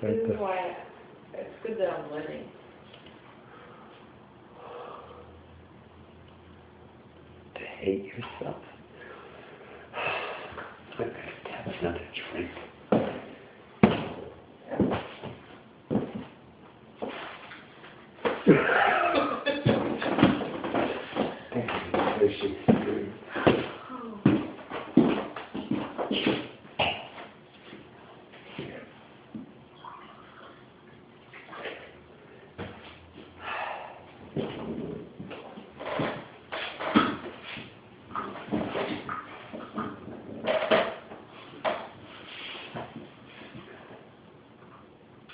This is why it's good that I'm learning. To hate yourself. I'm going to have another drink.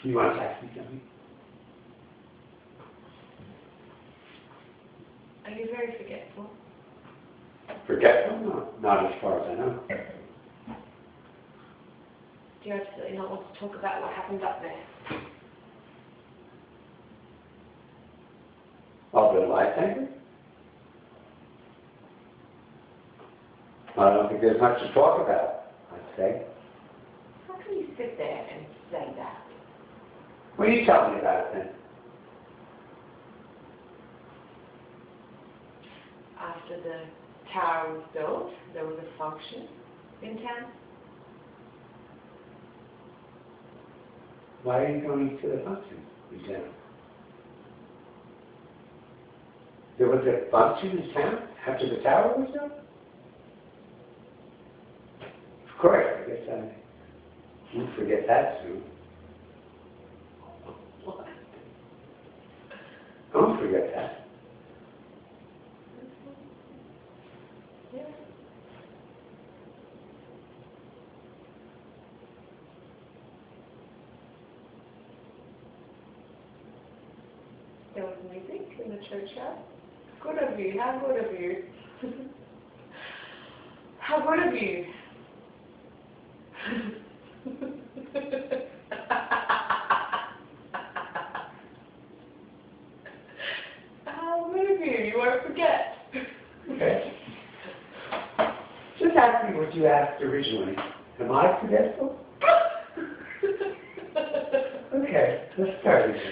You want to ask me something? Are you very forgetful? Forgetful? No, not as far as I know. Do you absolutely not want to talk about what happened up there? Of the lightsaber? I don't think there's much to talk about, I'd say. How can you sit there and say that? Well, you tell me about it then. After the tower was built, there was a function in town. Why are you going to the function in town? There was a function in town after the tower was built? Of course, I guess I won't forget that soon. What? I won't forget that. Yeah. There was music in the churchyard. Good of you. How good of you. How good of you. How good of you. You won't forget. Okay. Just ask me what you asked originally. Am I forgetful? Okay, let's start again.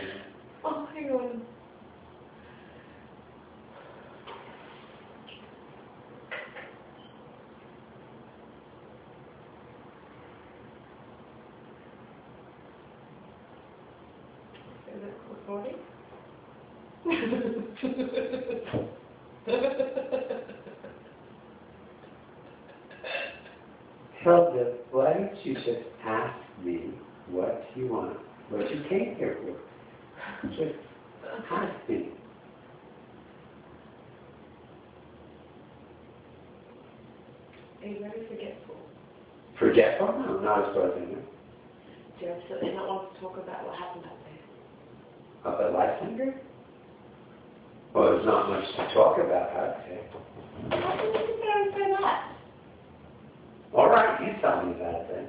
Oh, hang on. Is it recording? Hilda, why don't you just ask me what you want, what you came here for? Just ask me. Are you very forgetful? Forgetful? No, not as far as I know. Do you absolutely not want to talk about what happened up there? Of the Lysander? Well, there's not much to talk about, I'd say. How can you sit there and say that? All right, you tell me about it then.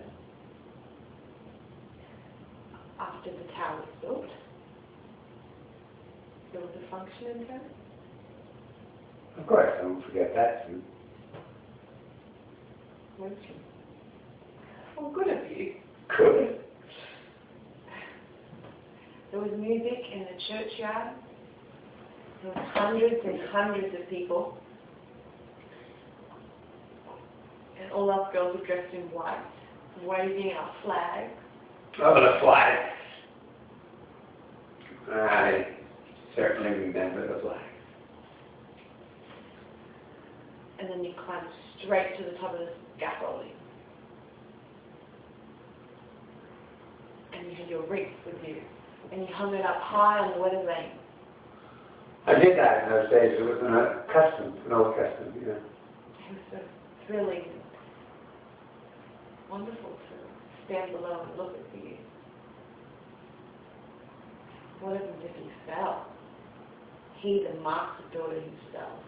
After the tower was built, there was a function in town. Of course, I won't forget that too. Won't you? Well, good of you. Good. There was music in the churchyard. There were hundreds and hundreds of people. And all us girls were dressed in white, waving our flag. Oh, the flag. I certainly remember the flag. And then you climbed straight to the top of the scaffolding. And you had your wreath with you. And you hung it up high on the weather vane. I did that in those days. It was an old custom, you know. It was so thrilling, wonderful to stand below and look at you. What if he fell? He, the master builder himself.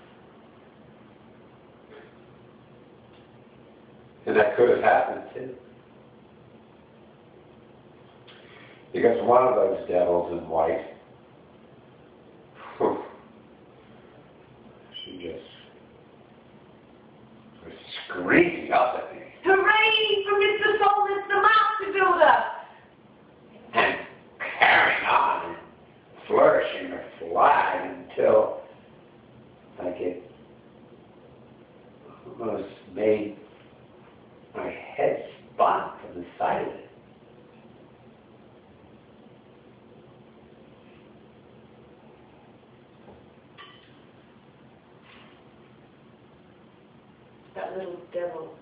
And that could have happened too. Because one of those devils in white, she just was screaming up at me. Hooray for Mr. Solness, the master builder! And decided it. That little devil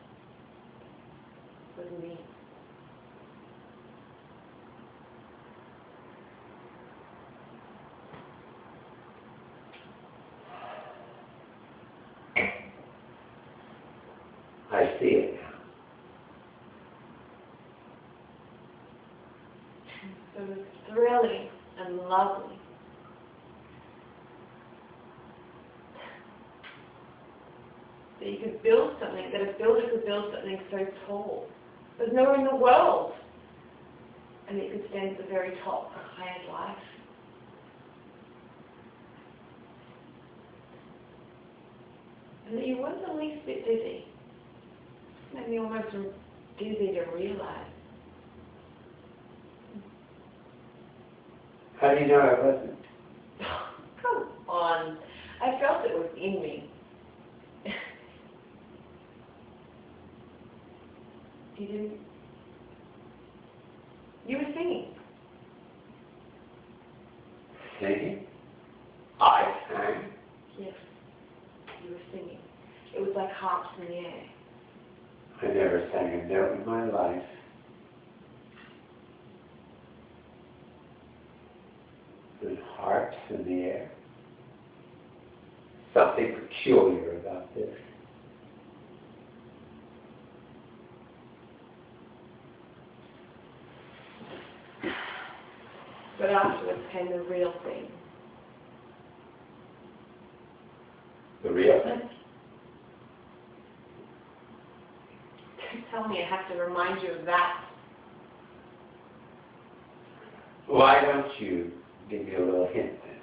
was me. I see it now. So it was thrilling and lovely. That you could build something, that a builder could build something so tall. There's nowhere in the world. And it could stand at the very top of higher life. And that you weren't the least bit dizzy. It made me almost dizzy to realize. How do you know I wasn't? Come on. I felt it was in me. You didn't? You were singing. Singing? I sang? Yes. You were singing. It was like harps in the air. I never sang a note in my life. And harps in the air. Something peculiar about this. But afterwards came the real thing. The real thing? Don't tell me I have to remind you of that. Why don't you give me a little hint then?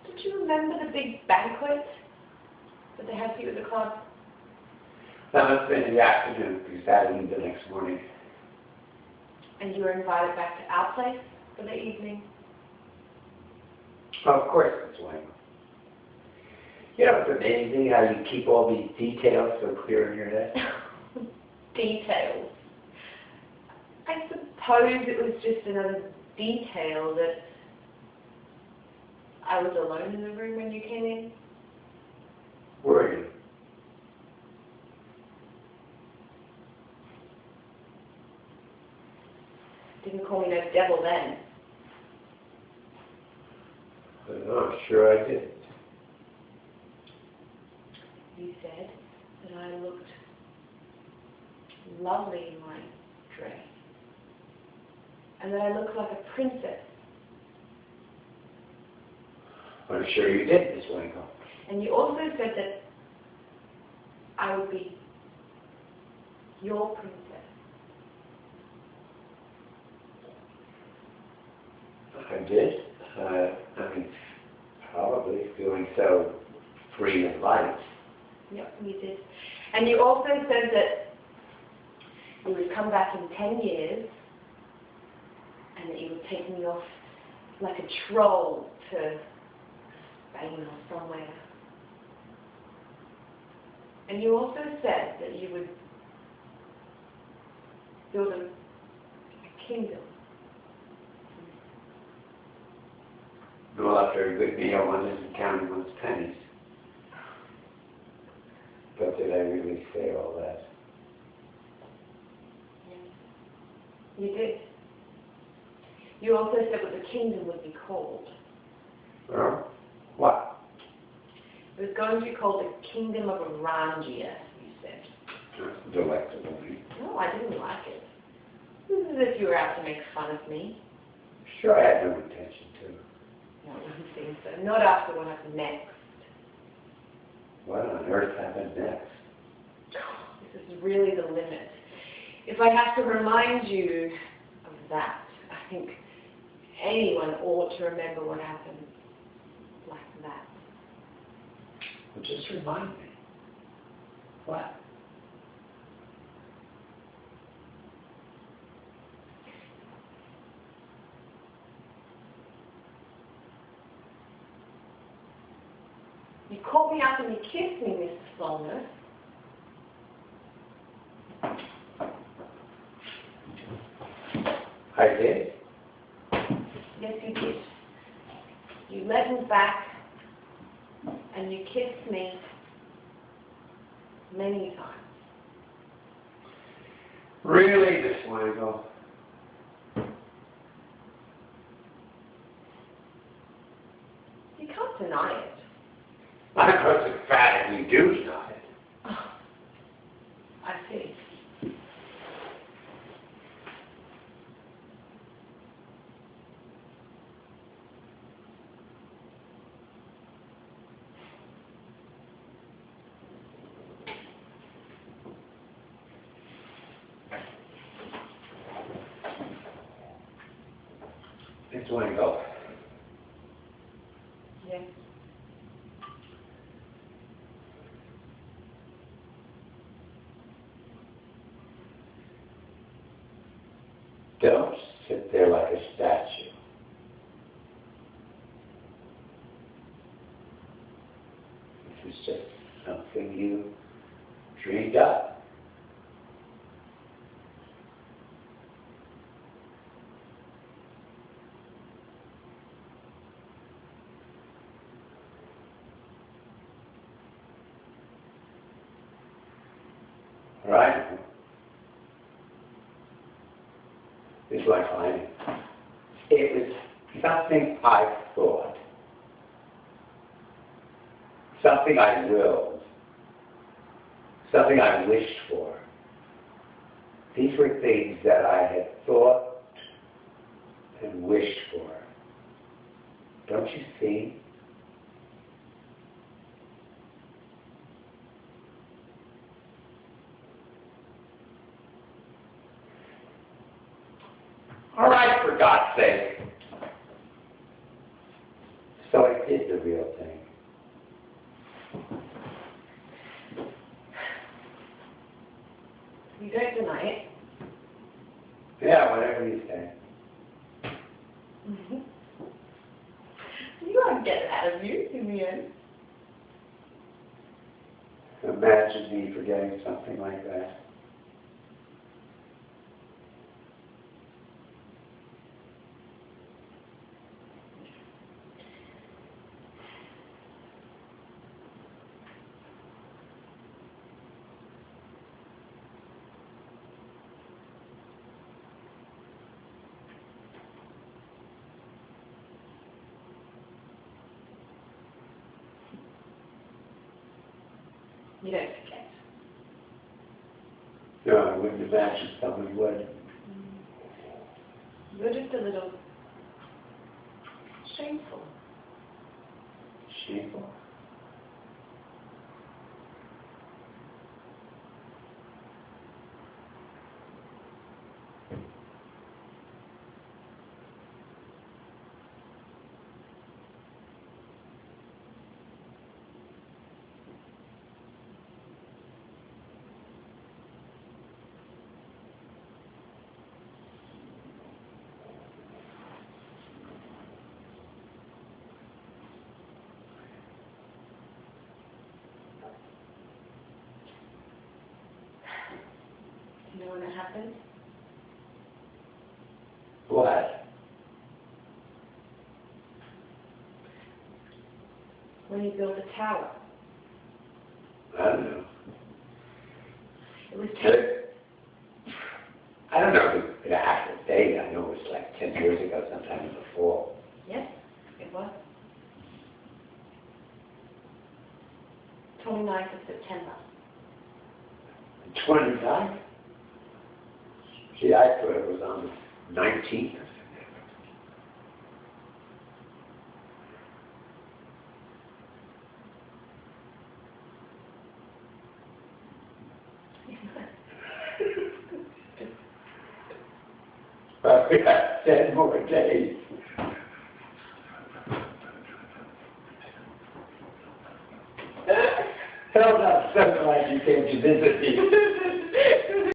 Don't you remember the big banquet that they had for you at the club? That must have been in the afternoon because I had to leave the next morning. And you were invited back to our place for the evening? Oh, of course, Miss Wangel. You know, it's amazing how you keep all these details so clear in your head. Details. I suppose it was just another detail that I was alone in the room when you came in. Were you? Didn't call me no devil then. Oh, sure I did. You said that I looked lovely in my dress. And that I looked like a princess. I'm sure you did, Miss Wangel. And you also said that I would be your princess. I did. I mean, probably feeling so free and light. Yep, you did. And you also said that you would come back in 10 years and that you would take me off like a troll to Spain or somewhere. And you also said that you would build a kingdom. Well, after a good meal, one isn't counting one's pennies. But did I really say all that? You did. You also said what the kingdom would be called. Well, what? It was going to be called the Kingdom of Arangia, you said. That's delectable. No, I didn't like it. This is as if you were out to make fun of me. Sure, I had no intention to. No, I wouldn't think so. Not after what happened next. What on earth happened next? This is really the limit. If I have to remind you of that, I think anyone ought to remember what happened like that. Well, just remind me. What? You called me up and you kissed me, Mr. Solness. did. Yes, you did. You led me back and you kissed me many times. Really, Miss Wangel? You can't deny it. I must emphatically do deny it. Oh, I see. Miss Wangel, Yes. don't sit there like a statue. This is just something you dreamed up. Right? It's like I. It was something I thought, something I willed, something I wished for. These were things that I had thought and wished for. Don't you see? All right, for God's sake. So I did the real thing. You don't deny it. Yeah, whatever you say. Mm-hmm. You won't get it out of you in the end. Imagine me forgetting something like that. You don't forget. No, I wouldn't imagine someone would. You're just a little shameful. Shameful. You know when it happened? What? When you built a tower. I don't know. It was I don't know the actual date. I know it was like 10 years ago, sometime in the fall. Yes, it was. 29th of September. 29th? Gee, I thought it was on the 19th. But we got 10 more days. Hilda, I'm so glad you came to visit me.